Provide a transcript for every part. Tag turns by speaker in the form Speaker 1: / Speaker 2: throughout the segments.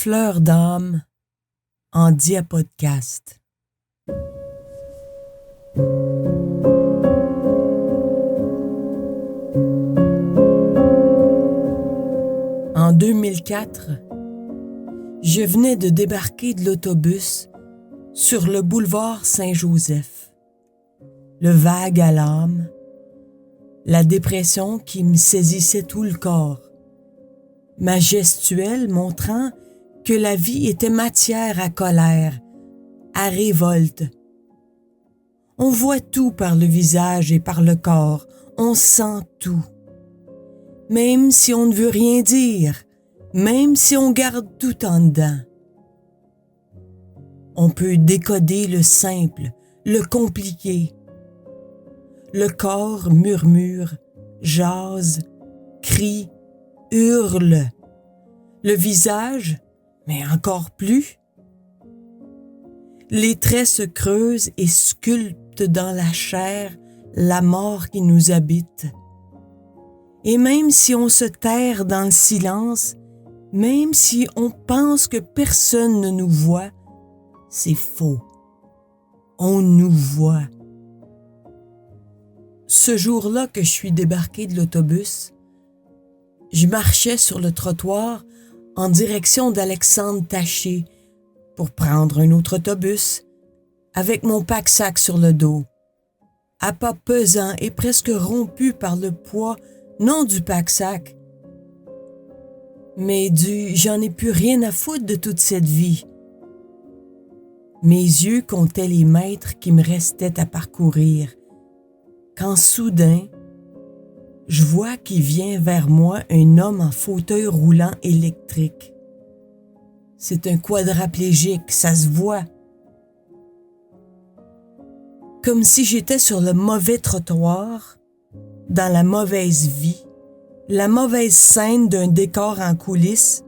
Speaker 1: Fleur d'âme en diapodcast. En 2004, je venais de débarquer de l'autobus sur le boulevard Saint-Joseph. Le vague à l'âme, la dépression qui me saisissait tout le corps, ma gestuelle montrant que la vie était matière à colère, à révolte. On voit tout par le visage et par le corps, on sent tout. Même si on ne veut rien dire, même si on garde tout en dedans. On peut décoder le simple, le compliqué. Le corps murmure, jase, crie, hurle. Le visage, mais encore plus. Les traits se creusent et sculptent dans la chair la mort qui nous habite. Et même si on se terre dans le silence, même si on pense que personne ne nous voit, c'est faux. On nous voit. Ce jour-là que je suis débarquée de l'autobus, je marchais sur le trottoir en direction d'Alexandre Taché pour prendre un autre autobus avec mon pack-sac sur le dos, à pas pesant et presque rompu par le poids, non du pack-sac, mais du « j'en ai plus rien à foutre de toute cette vie ». Mes yeux comptaient les mètres qui me restaient à parcourir, quand soudain, je vois qu'il vient vers moi un homme en fauteuil roulant électrique. C'est un quadraplégique, ça se voit. Comme si j'étais sur le mauvais trottoir, dans la mauvaise vie, la mauvaise scène d'un décor en coulisses,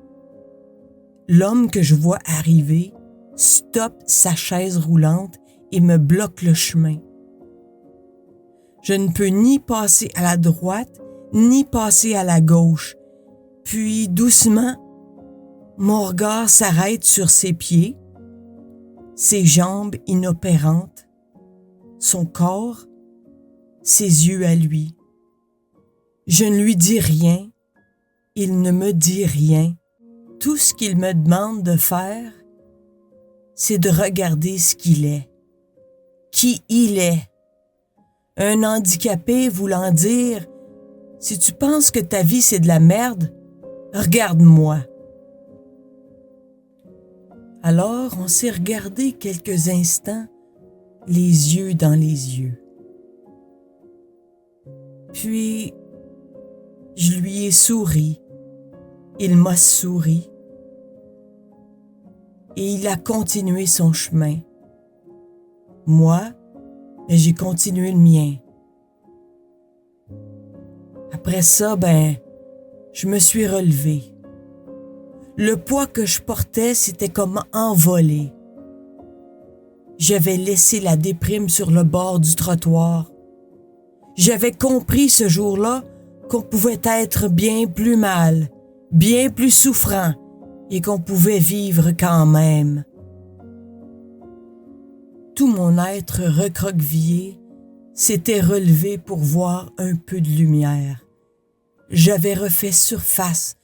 Speaker 1: l'homme que je vois arriver stoppe sa chaise roulante et me bloque le chemin. Je ne peux ni passer à la droite, ni passer à la gauche. Puis, doucement, mon regard s'arrête sur ses pieds, ses jambes inopérantes, son corps, ses yeux à lui. Je ne lui dis rien, il ne me dit rien. Tout ce qu'il me demande de faire, c'est de regarder ce qu'il est, qui il est. Un handicapé voulant dire « Si tu penses que ta vie c'est de la merde, regarde-moi ». Alors on s'est regardé quelques instants, les yeux dans les yeux. Puis, je lui ai souri, il m'a souri, et il a continué son chemin. Moi, j'ai continué le mien. Après ça, je me suis relevée. Le poids que je portais s'était comme envolé. J'avais laissé la déprime sur le bord du trottoir. J'avais compris ce jour-là qu'on pouvait être bien plus mal, bien plus souffrant et qu'on pouvait vivre quand même. Tout mon être recroquevillé s'était relevé pour voir un peu de lumière. J'avais refait surface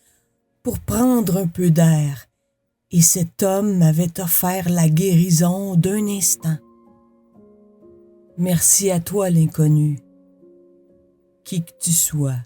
Speaker 1: pour prendre un peu d'air, et cet homme m'avait offert la guérison d'un instant. Merci à toi, l'inconnu, qui que tu sois.